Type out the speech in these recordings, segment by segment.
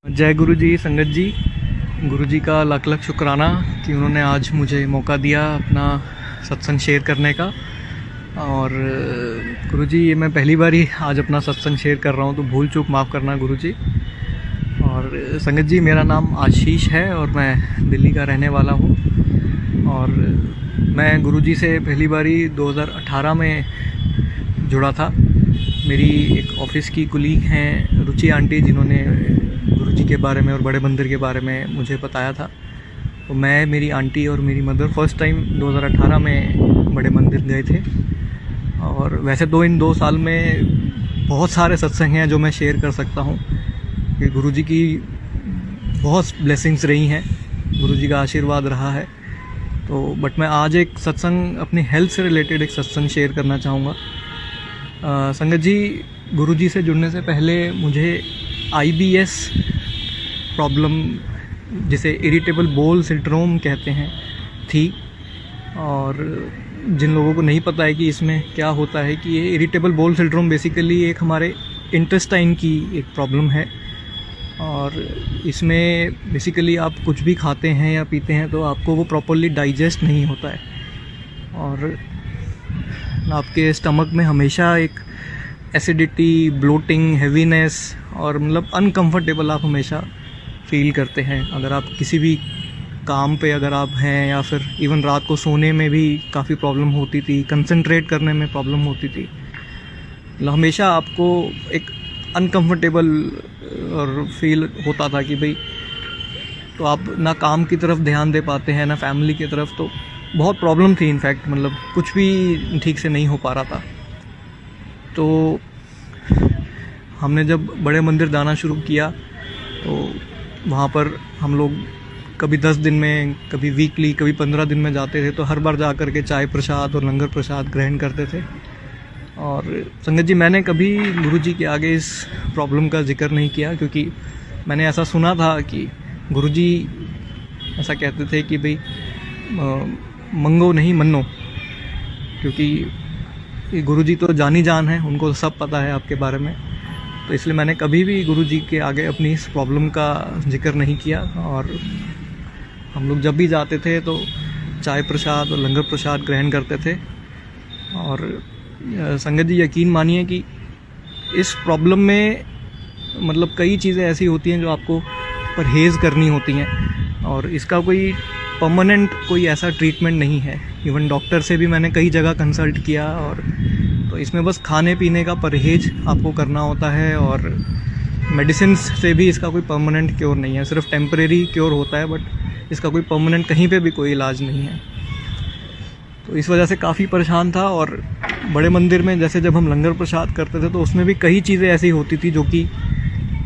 जय गुरु जी। संगत जी, गुरु जी का लाख लाख शुक्राना कि उन्होंने आज मुझे मौका दिया अपना सत्संग शेयर करने का। और गुरु जी, ये मैं पहली बार ही आज अपना सत्संग शेयर कर रहा हूँ, तो भूल चूक माफ़ करना गुरु जी। और संगत जी, मेरा नाम आशीष है और मैं दिल्ली का रहने वाला हूँ। और मैं गुरु जी से पहली बारी 2018 में जुड़ा था। मेरी एक ऑफिस की कुलीग हैं रुचि आंटी, जिन्होंने गुरु जी के बारे में और बड़े मंदिर के बारे में मुझे बताया था। तो मैं, मेरी आंटी और मेरी मदर फर्स्ट टाइम 2018 में बड़े मंदिर गए थे। और वैसे तो इन 2 साल में बहुत सारे सत्संग हैं जो मैं शेयर कर सकता हूँ कि गुरु जी की बहुत ब्लेसिंग्स रही हैं, गुरु जी का आशीर्वाद रहा है। तो बट मैं आज एक सत्संग, अपनी हेल्थ से रिलेटेड एक सत्संग शेयर करना चाहूँगा। संगत जी, गुरु जी से जुड़ने से पहले मुझे IBS प्रॉब्लम, जिसे इरिटेबल बोल सिंड्रोम कहते हैं, थी। और जिन लोगों को नहीं पता है कि इसमें क्या होता है, कि ये इरिटेबल बोल सिंड्रोम बेसिकली एक हमारे इंटेस्टाइन की एक प्रॉब्लम है। और इसमें बेसिकली आप कुछ भी खाते हैं या पीते हैं तो आपको वो प्रॉपर्ली डाइजेस्ट नहीं होता है, और आपके स्टमक में हमेशा एक एसिडिटी, ब्लोटिंग, हैवीनेस और मतलब अनकंफर्टेबल आप हमेशा फील करते हैं। अगर आप किसी भी काम पे अगर आप हैं, या फिर इवन रात को सोने में भी काफ़ी प्रॉब्लम होती थी, कंसंट्रेट करने में प्रॉब्लम होती थी, मतलब हमेशा आपको एक अनकंफर्टेबल और फील होता था कि भाई, तो आप ना काम की तरफ ध्यान दे पाते हैं ना फैमिली की तरफ। तो बहुत प्रॉब्लम थी, इनफैक्ट मतलब कुछ भी ठीक से नहीं हो पा रहा था। तो हमने जब बड़े मंदिर जाना शुरू किया तो वहाँ पर हम लोग कभी 10 दिन में, कभी वीकली, कभी 15 दिन में जाते थे। तो हर बार जा कर के चाय प्रसाद और लंगर प्रसाद ग्रहण करते थे। और संगत जी, मैंने कभी गुरु जी के आगे इस प्रॉब्लम का जिक्र नहीं किया, क्योंकि मैंने ऐसा सुना था कि गुरु जी ऐसा कहते थे कि भाई मंगो नहीं मनो, क्योंकि गुरु जी तो जानी जान है, उनको सब पता है आपके बारे में। तो इसलिए मैंने कभी भी गुरु जी के आगे अपनी इस प्रॉब्लम का जिक्र नहीं किया। और हम लोग जब भी जाते थे तो चाय प्रसाद और लंगर प्रसाद ग्रहण करते थे। और संगत जी, यकीन मानिए कि इस प्रॉब्लम में मतलब कई चीज़ें ऐसी होती हैं जो आपको परहेज़ करनी होती हैं, और इसका कोई परमानेंट कोई ऐसा ट्रीटमेंट नहीं है। इवन डॉक्टर से भी मैंने कई जगह कंसल्ट किया, और तो इसमें बस खाने पीने का परहेज आपको करना होता है, और मेडिसिन से भी इसका कोई परमानेंट क्योर नहीं है, सिर्फ टेम्परेरी क्योर होता है, बट इसका कोई परमानेंट कहीं पे भी कोई इलाज नहीं है। तो इस वजह से काफ़ी परेशान था। और बड़े मंदिर में जैसे जब हम लंगर प्रसाद करते थे तो उसमें भी कई चीज़ें ऐसी होती थी जो कि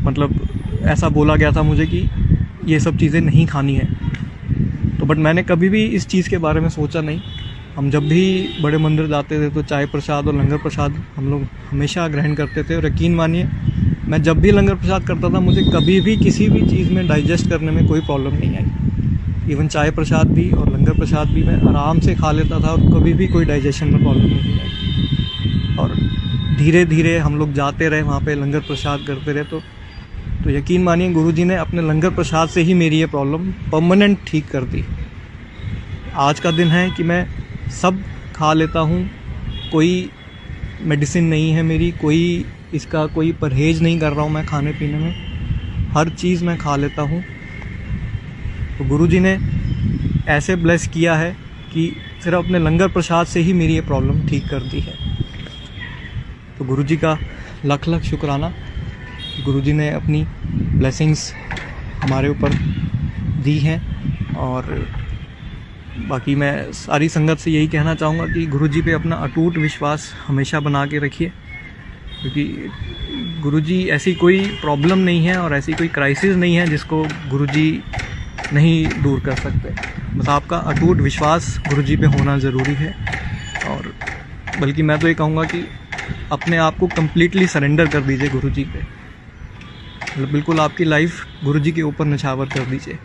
मतलब ऐसा बोला गया था मुझे कि ये सब चीज़ें नहीं खानी है। तो बट मैंने कभी भी इस चीज़ के बारे में सोचा नहीं। हम जब भी बड़े मंदिर जाते थे तो चाय प्रसाद और लंगर प्रसाद हम लोग हमेशा ग्रहण करते थे। और यकीन मानिए, मैं जब भी लंगर प्रसाद करता था मुझे कभी भी किसी भी चीज़ में डाइजेस्ट करने में कोई प्रॉब्लम नहीं आई। इवन चाय प्रसाद भी और लंगर प्रसाद भी मैं आराम से खा लेता था, और कभी भी कोई डाइजेशन में प्रॉब्लम नहीं आई। और धीरे धीरे हम लोग जाते रहे वहाँ पे, लंगर प्रसाद करते रहे। तो यकीन मानिए, गुरु जी ने अपने लंगर प्रसाद से ही मेरी ये प्रॉब्लम परमानेंट ठीक कर दी। आज का दिन है कि मैं सब खा लेता हूँ, कोई मेडिसिन नहीं है मेरी, कोई इसका कोई परहेज नहीं कर रहा हूँ मैं खाने पीने में, हर चीज़ मैं खा लेता हूँ। तो गुरु जी ने ऐसे ब्लेस किया है कि सिर्फ अपने लंगर प्रसाद से ही मेरी ये प्रॉब्लम ठीक कर दी है। तो गुरु जी का लाख लाख शुक्राना। गुरु जी ने अपनी ब्लेसिंग्स हमारे ऊपर दी हैं। और बाकी मैं सारी संगत से यही कहना चाहूँगा कि गुरु जी पे अपना अटूट विश्वास हमेशा बना के रखिए, क्योंकि गुरु जी ऐसी कोई प्रॉब्लम नहीं है और ऐसी कोई क्राइसिस नहीं है जिसको गुरु जी नहीं दूर कर सकते। बस आपका अटूट विश्वास गुरु जी पे होना ज़रूरी है। और बल्कि मैं तो ये कहूँगा कि अपने आप को कम्प्लीटली सरेंडर कर दीजिए गुरु जी पे। मतलब बिल्कुल आपकी लाइफ गुरु जी के ऊपर निछावर कर दीजिए,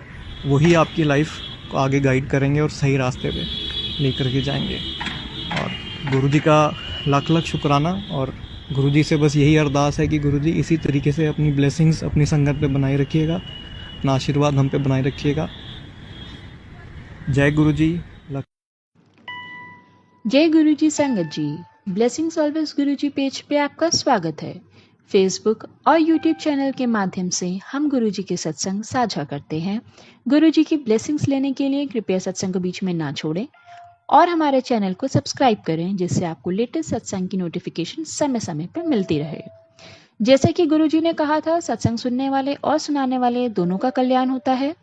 वही आपकी लाइफ को आगे गाइड करेंगे और सही रास्ते पे लेकर के जाएंगे। और गुरु जी का लाख लाख शुक्राना। और गुरुजी से बस यही अरदास है कि गुरुजी इसी तरीके से अपनी ब्लेसिंग्स अपनी संगत पे बनाए रखिएगा, अपना आशीर्वाद हम पे बनाए रखिएगा। जय गुरुजी। जय गुरुजी संगत जी, ब्लेसिंग्स ऑलवेज गुरुजी पेज पे आपका स्वागत है। फेसबुक और यूट्यूब चैनल के माध्यम से हम गुरुजी के सत्संग साझा करते हैं। गुरुजी की ब्लेसिंग्स लेने के लिए कृपया सत्संग को बीच में ना छोड़ें और हमारे चैनल को सब्सक्राइब करें, जिससे आपको लेटेस्ट सत्संग की नोटिफिकेशन समय समय पर मिलती रहे। जैसा कि गुरुजी ने कहा था, सत्संग सुनने वाले और सुनाने वाले दोनों का कल्याण होता है,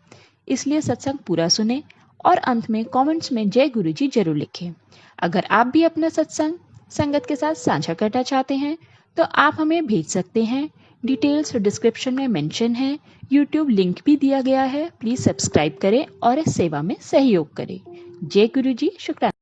इसलिए सत्संग पूरा सुने और अंत में कमेंट्स में जय गुरुजी जरूर लिखें। अगर आप भी अपना सत्संग संगत के साथ साझा करना चाहते हैं तो आप हमें भेज सकते हैं। डिटेल्स डिस्क्रिप्शन में मेंशन है, यूट्यूब लिंक भी दिया गया है। प्लीज सब्सक्राइब करें और इस सेवा में सहयोग करें। जय गुरुजी। शुक्राना।